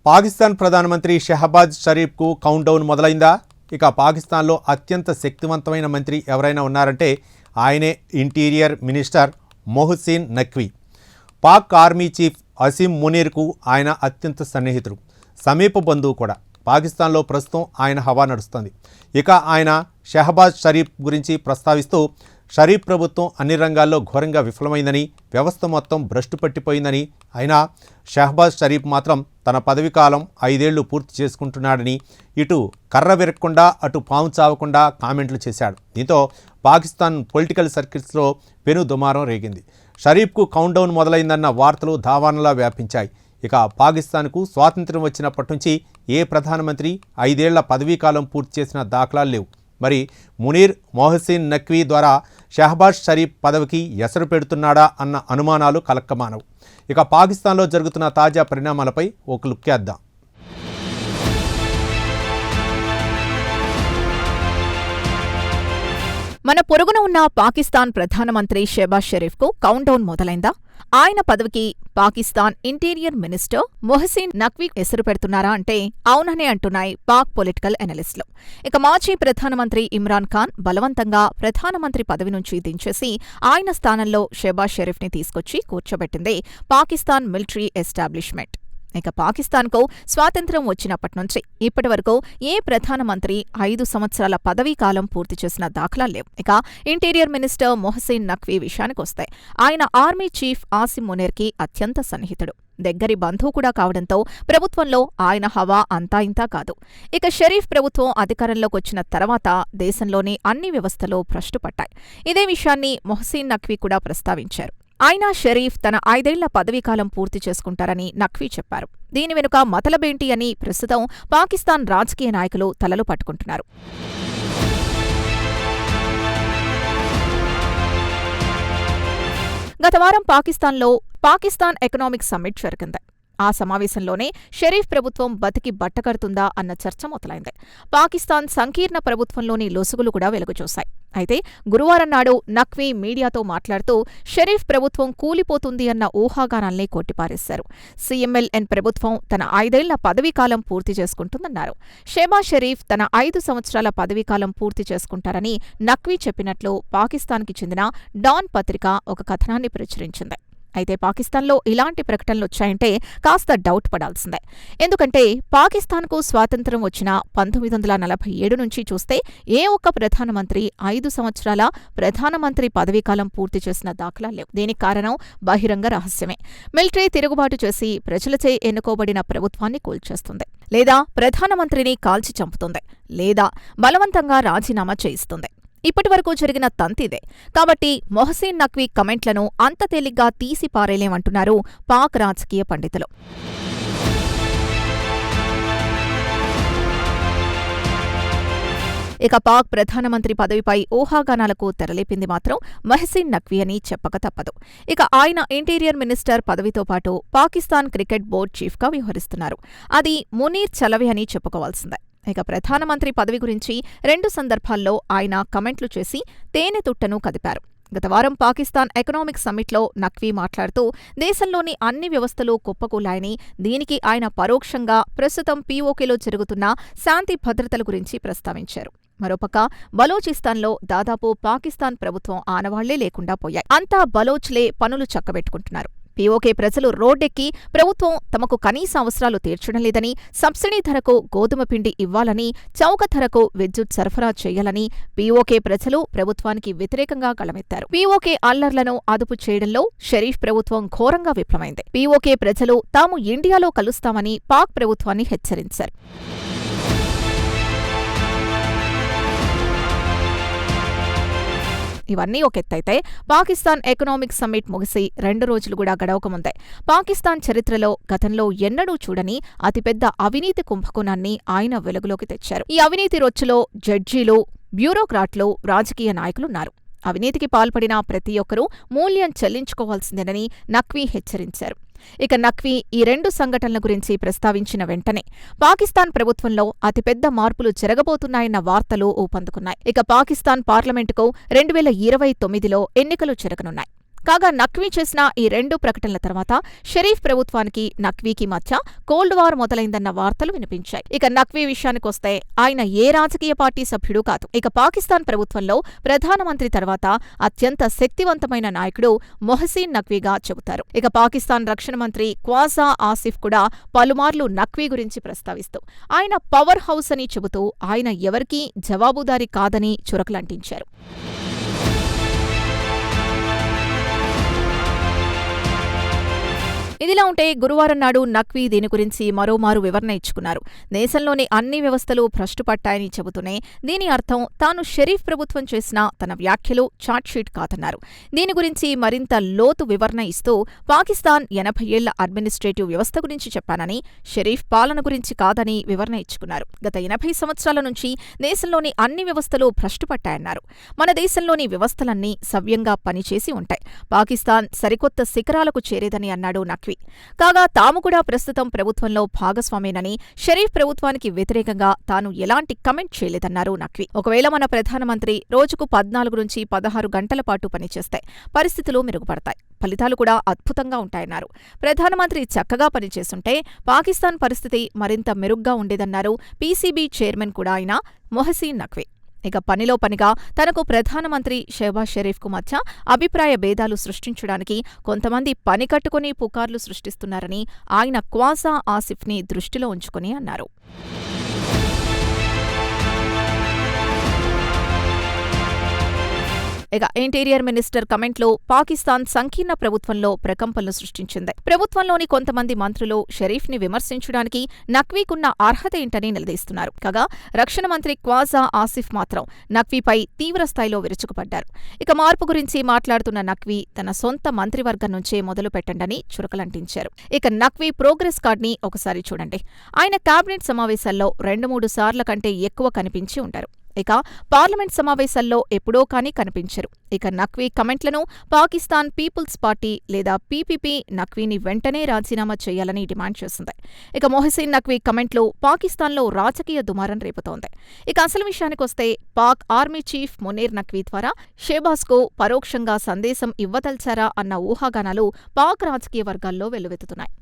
పాకిస్తాన్ ప్రధానమంత్రి షహబాజ్ షరీఫ్కు కౌంట్డౌన్ మొదలైందా? ఇక పాకిస్తాన్లో అత్యంత శక్తివంతమైన మంత్రి ఎవరైనా ఉన్నారంటే ఆయనే interior minister Mohsin Naqvi. Pak army chief Asim మునీర్కు ఆయన అత్యంత సన్నిహితుడు, సమీప బంధువు కూడా. పాకిస్తాన్లో ప్రస్తుతం ఆయన హవా నడుస్తుంది. ఇక ఆయన షహబాజ్ షరీఫ్ గురించి ప్రస్తావిస్తూ షరీఫ్ ప్రభుత్వం అన్ని రంగాల్లో ఘోరంగా విఫలమైందని, వ్యవస్థ మొత్తం భ్రష్టు పట్టిపోయిందని, అయినా షహబాజ్ షరీఫ్ మాత్రం తన పదవీకాలం 5 ఏళ్లు పూర్తి చేసుకుంటున్నాడని ఇటు కర్ర విరక్కుండా అటు పాము చావకుండా కామెంట్లు చేశాడు. దీంతో పాకిస్తాన్ పొలిటికల్ సర్కిల్స్లో పెను దుమారం రేగింది. షరీఫ్కు కౌంట్డౌన్ మొదలైందన్న వార్తలు దావానలా వ్యాపించాయి. ఇక పాకిస్తాన్కు స్వాతంత్ర్యం వచ్చినప్పటి నుంచి ఏ ప్రధానమంత్రి 5 ఏళ్ల పదవీకాలం పూర్తి చేసిన దాఖలాలు లేవు. మరి మునీర్ మొహసిన్ నఖ్వీ ద్వారా షహబాజ్ షరీఫ్ పదవికి ఎసరు పెడుతున్నాడా అన్న అనుమానాలు కలక్కమానవు. ఇక పాకిస్తాన్లో జరుగుతున్న తాజా పరిణామాలపై ఒక లుక్ చేద్దాం. మన పొరుగున ఉన్న పాకిస్తాన్ ప్రధానమంత్రి షెహబాజ్ షరీఫ్కు కౌంట్డౌన్ మొదలైందా? ఆయన పదవికి పాకిస్తాన్ ఇంటీరియర్ మినిస్టర్ మొహసిన్ నఖ్వీ ఎసరు పెడుతున్నారా అంటే అవుననే అంటున్నాయి పాక్ పొలిటికల్ ఎనలిస్టులు. ఇక మాజీ ప్రధానమంత్రి ఇమ్రాన్ ఖాన్ బలవంతంగా ప్రధానమంత్రి పదవి నుంచి దించేసి ఆయన స్థానంలో షెహబాజ్ షరీఫ్ని తీసుకొచ్చి కూర్చోబెట్టింది పాకిస్తాన్ మిలిటరీ ఎస్టాబ్లిష్మెంట్. ఇక పాకిస్తాన్కు స్వాతంత్ర్యం వచ్చినప్పటి నుంచి ఇప్పటి వరకు ఏ ప్రధానమంత్రి 5 సంవత్సరాల పదవీకాలం పూర్తి చేసిన దాఖలాలు లేవు. ఇక ఇంటీరియర్ మినిస్టర్ మొహసిన్ నఖ్వీ విషయానికొస్తే ఆయన ఆర్మీ చీఫ్ అసీం మునీర్కి అత్యంత సన్నిహితుడు, దగ్గరి బంధువు కూడా కావడంతో ప్రభుత్వంలో ఆయన హవా అంతా ఇంతా కాదు. ఇక షరీఫ్ ప్రభుత్వం అధికారంలోకి వచ్చిన తర్వాత దేశంలోని అన్ని వ్యవస్థలు భ్రష్టుపట్టాయి. ఇదే విషయాన్ని మొహసిన్ నఖ్వీ కూడా ప్రస్తావించారు. అయినా షరీఫ్ తన 5 ఏళ్ల పదవీకాలం పూర్తి చేసుకుంటారని నఖ్వీ చెప్పారు. దీని వెనుక మతలబేంటి అని ప్రస్తుతం పాకిస్తాన్ రాజకీయ నాయకులు తలలు పట్టుకుంటున్నారు. గత వారం పాకిస్తాన్ ఎకనామిక్ సమ్మిట్ జరిగింది. ఆ సమావేశంలోనే షరీఫ్ ప్రభుత్వం బతికి బట్టకడుతుందా అన్న చర్చ మొదలైంది. పాకిస్తాన్ సంకీర్ణ ప్రభుత్వంలోని లొసుగులు కూడా వెలుగుచూశాయి. అయితే గురువారం నాడు నఖ్వీ మీడియాతో మాట్లాడుతూ షరీఫ్ ప్రభుత్వం కూలిపోతుంది అన్న ఊహాగానాల్ని కొట్టిపారేశారు. సీఎంఎల్ఎన్ ప్రభుత్వం తన 5 ఏళ్ల పదవీకాలం పూర్తి చేసుకుంటుందన్నారు. షెహబాజ్ షరీఫ్ తన 5 సంవత్సరాల పదవీకాలం పూర్తి చేసుకుంటారని నఖ్వీ చెప్పినట్లు పాకిస్తాన్కి చెందిన డాన్ పత్రిక ఒక కథనాన్ని ప్రచురించింది. అయితే పాకిస్తాన్లో ఇలాంటి ప్రకటనలొచ్చాయంటే కాస్త డౌట్ పడాల్సిందే. ఎందుకంటే పాకిస్తాన్కు స్వాతంత్ర్యం వచ్చిన 1947 నుంచి చూస్తే ఏ ఒక్క ప్రధానమంత్రి 5 సంవత్సరాల ప్రధానమంత్రి పదవీకాలం పూర్తి చేసిన దాఖలాలు లేవు. దీనికి కారణం బహిరంగ రహస్యమే. మిలిటరీ తిరుగుబాటు చేసి ప్రజలచే ఎన్నుకోబడిన ప్రభుత్వాన్ని కూల్చేస్తుంది, లేదా ప్రధానమంత్రిని కాల్చి చంపుతుంది, లేదా బలవంతంగా రాజీనామా చేయిస్తుంది. ఇప్పటివరకు జరిగిన తంతిదే. కాబట్టి మొహసిన్ నఖ్వీ కమెంట్లను అంత తేలిగ్గా తీసి పారేలేమంటున్నారు పాక్ రాజకీయ పండితులు. ఇక పాక్ ప్రధానమంత్రి పదవిపై ఊహాగానాలకు తెరలేపింది మాత్రం మొహసిన్ నఖ్వీ అని చెప్పక తప్పదు. ఇక ఆయన ఇంటీరియర్ మినిస్టర్ పదవితో పాటు పాకిస్తాన్ క్రికెట్ బోర్డు చీఫ్గా వ్యవహరిస్తున్నారు. అది మునీర్ చలవే అని చెప్పుకోవాల్సిందే. ఇక ప్రధానమంత్రి పదవి గురించి 2 సందర్భాల్లో ఆయన కమెంట్లు చేసి తేనెతుట్టను కదిపారు. గత వారం పాకిస్తాన్ ఎకనామిక్ సమ్మిట్లో నఖ్వీ మాట్లాడుతూ దేశంలోని అన్ని వ్యవస్థలు కుప్పకూలాయని, దీనికి ఆయన పరోక్షంగా ప్రస్తుతం పీఓకేలో జరుగుతున్న శాంతి భద్రతల గురించి ప్రస్తావించారు. మరోపక్క బలోచిస్తాన్లో దాదాపు పాకిస్తాన్ ప్రభుత్వం ఆనవాళ్లే లేకుండా పోయాయి. అంతా బలోచ్లే పనులు చక్కబెట్టుకుంటున్నారు. పీఓకే ప్రజలు రోడ్డెక్కి ప్రభుత్వం తమకు కనీస అవసరాలు తీర్చడం లేదని, సబ్సిడీ ధరకు గోధుమ పిండి ఇవ్వాలని, చౌక ధరకు విద్యుత్ సరఫరా చేయాలని పీఓకే ప్రజలు ప్రభుత్వానికి వ్యతిరేకంగా గళమెత్తారు. పీఓకే అల్లర్లను అదుపు చేయడంలో షరీఫ్ ప్రభుత్వం ఘోరంగా విఫలమైంది. పీఓకే ప్రజలు తాము ఇండియాలో కలుస్తామని పాక్ ప్రభుత్వాన్ని హెచ్చరించారు. ఇవన్నీ ఒక ఎత్తైతే పాకిస్తాన్ ఎకనామిక్ సమ్మిట్ ముగిసి 2 రోజులు కూడా గడవకముందే పాకిస్తాన్ చరిత్రలో గతంలో ఎన్నడూ చూడని అతిపెద్ద అవినీతి కుంభకోణాన్ని ఆయన వెలుగులోకి తెచ్చారు. ఈ అవినీతి రొచ్చులో జడ్జీలు, బ్యూరోక్రాట్లు, రాజకీయ నాయకులున్నారు. అవినీతికి పాల్పడిన ప్రతి ఒక్కరూ మూల్యం చెల్లించుకోవాల్సిందేనని నఖ్వీ హెచ్చరించారు. ఇక నఖ్వీ ఈ 2 సంఘటనల గురించి ప్రస్తావించిన వెంటనే పాకిస్తాన్ ప్రభుత్వంలో అతిపెద్ద మార్పులు జరగబోతున్నాయన్న వార్తలు ఊపందుకున్నాయి. ఇక పాకిస్తాన్ పార్లమెంటుకు 2029లో ఎన్నికలు జరగనున్నాయి. కాగా నఖ్వీ చేసిన ఈ 2 ప్రకటనల తర్వాత షరీఫ్ ప్రభుత్వానికి నఖ్వీకి మధ్య కోల్డ్ వార్ మొదలైందన్న వార్తలు వినిపించాయి. ఇక నఖ్వీ విషయానికొస్తే ఆయన ఏ రాజకీయ పార్టీ సభ్యుడు కాదు. ఇక పాకిస్తాన్ ప్రభుత్వంలో ప్రధానమంత్రి తర్వాత అత్యంత శక్తివంతమైన నాయకుడు మొహసిన్ నఖ్వీగా చెబుతారు. ఇక పాకిస్తాన్ రక్షణ మంత్రి ఖ్వాజా ఆసిఫ్ కూడా పలుమార్లు నఖ్వీ గురించి ప్రస్తావిస్తూ ఆయన పవర్ హౌస్ అని చెబుతూ ఆయన ఎవరికీ జవాబుదారీ కాదని చురకలంటించారు. ఇదిలా ఉంటే గురువారం నాడు నఖ్వీ దీని గురించి మరోమారు వివరణ ఇచ్చుకున్నారు. దేశంలోని అన్ని వ్యవస్థలు భ్రష్టుపట్టాయని చెబుతూనే దీని అర్థం తాను షరీఫ్ ప్రభుత్వం చేసిన తన వ్యాఖ్యలు చార్జ్షీట్ కాదన్నారు. దీని గురించి మరింత లోతు వివరణ ఇస్తూ పాకిస్తాన్ 80 ఏళ్ల అడ్మినిస్ట్రేటివ్ వ్యవస్థ గురించి చెప్పానని, షరీఫ్ పాలన గురించి కాదని వివరణ ఇచ్చుకున్నారు. గత 80 సంవత్సరాల నుంచి దేశంలోని అన్ని వ్యవస్థలు భ్రష్టుపట్టాయన్నారు. మన దేశంలోని వ్యవస్థలన్నీ సవ్యంగా పనిచేసి ఉంటాయి. పాకిస్తాన్ సరికొత్త శిఖరాలకు చేరేదని అన్నాడు నఖ్వీ. కాగా తాము కూడా ప్రస్తుతం ప్రభుత్వంలో భాగస్వామేనని, షరీఫ్ ప్రభుత్వానికి వ్యతిరేకంగా తాను ఎలాంటి కమెంట్ చేయలేదన్నారు నఖ్వీ. ఒకవేళ మన ప్రధానమంత్రి రోజుకు 14 నుంచి 16 గంటల పాటు పనిచేస్తే పరిస్థితులు మెరుగుపడతాయి, ఫలితాలు కూడా అద్భుతంగా ఉంటాయన్నారు. ప్రధానమంత్రి చక్కగా పనిచేస్తుంటే పాకిస్తాన్ పరిస్థితి మరింత మెరుగ్గా ఉండేదన్నారు పీసీబీ చైర్మన్ కూడా అయిన మొహసిన్ నఖ్వీ. ఇక పనిలో పనిగా తనకు ప్రధానమంత్రి షెహబాజ్ షరీఫ్కు మధ్య అభిప్రాయ భేదాలు సృష్టించడానికి కొంతమంది పని కట్టుకుని పుకార్లు సృష్టిస్తున్నారని ఆయన ఖ్వాజా ఆసిఫ్ని దృష్టిలో ఉంచుకుని అన్నారు. ఇక ఇంటీరియర్ మినిస్టర్ కమెంట్లో పాకిస్తాన్ సంకీర్ణ ప్రభుత్వంలో ప్రకంపనలు సృష్టించింది. ప్రభుత్వంలోని కొంతమంది మంత్రులు షరీఫ్ని విమర్శించడానికి నఖ్వీకున్న అర్హత ఏంటని నిలదీస్తున్నారు. కాగా రక్షణ మంత్రి ఖ్వాజా ఆసిఫ్ మాత్రం నఖ్వీపై తీవ్రస్థాయిలో విరుచుకుపడ్డారు. ఇక మార్పు గురించి మాట్లాడుతున్న నఖ్వీ తన సొంత మంత్రివర్గం నుంచే మొదలు పెట్టండని చురకలంటించారు. ఇక నఖ్వీ ప్రోగ్రెస్ కార్డ్ని ఒకసారి చూడండి. ఆయన కేబినెట్ సమావేశాల్లో 2-3 సార్ల కంటే ఎక్కువ కనిపించి ఉంటారు. ఇక పార్లమెంట్ సమావేశాల్లో ఎప్పుడో కానీ కనిపించరు. ఇక నఖ్వీ కమెంట్లను పాకిస్తాన్ పీపుల్స్ పార్టీ లేదా పీపీపీ నఖ్వీని వెంటనే రాజీనామా చేయాలని డిమాండ్ చేసింది. ఇక మొహసిన్ నఖ్వీ కమెంట్లు పాకిస్తాన్లో రాజకీయ దుమారం రేపుతోంది. ఇక అసలు విషయానికొస్తే పాక్ ఆర్మీ చీఫ్ మునీర్ నఖ్వీ ద్వారా షెహబాజ్కు పరోక్షంగా సందేశం ఇవ్వదల్చారా అన్న ఊహాగానాలు పాక్ రాజకీయ వర్గాల్లో వెల్లువెత్తుతున్నాయి.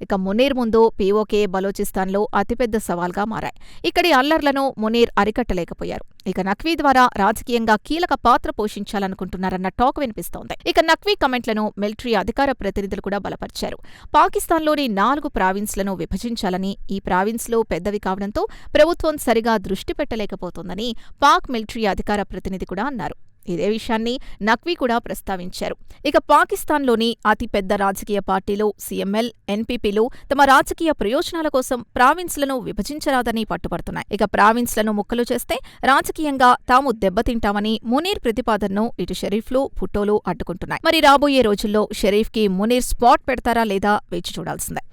ఇక మునీర్ ముందు పీఓకే బలోచిస్తాన్లో అతిపెద్ద సవాల్గా మారాయి. ఇక్కడి అల్లర్లను మునీర్ అరికట్టలేకపోయారు. ఇక నఖ్వీ ద్వారా రాజకీయంగా కీలక పాత్ర పోషించాలనుకుంటున్నారన్న టాక్ వినిపిస్తోంది. ఇక నఖ్వీ కమెంట్లను మిలిటరీ అధికార ప్రతినిధులు కూడా బలపరిచారు. పాకిస్తాన్లోని 4 ప్రావిన్స్లను విభజించాలని, ఈ ప్రావిన్స్లు పెద్దవి కావడంతో ప్రభుత్వం సరిగా దృష్టి పెట్టలేకపోతోందని పాక్ మిలిటరీ అధికార ప్రతినిధి కూడా అన్నారు. ఇదే విషయాన్ని నఖ్వీ కూడా ప్రస్తావించారు. ఇక పాకిస్తాన్లోని అతిపెద్ద రాజకీయ పార్టీలు సీఎంఎల్, ఎన్పీపీలు తమ రాజకీయ ప్రయోజనాల కోసం ప్రావిన్స్లను విభజించరాదని పట్టుబడుతున్నాయి. ఇక ప్రావిన్స్లను ముక్కలు చేస్తే రాజకీయంగా తాము దెబ్బతింటామని మునీర్ ప్రతిపాదనను ఇటు షరీఫ్లు, భుట్టోలు అడ్డుకుంటున్నాయి. మరి రాబోయే రోజుల్లో షరీఫ్కి మునీర్ స్పాట్ పెడతారా లేదా వేచి చూడాల్సిందే.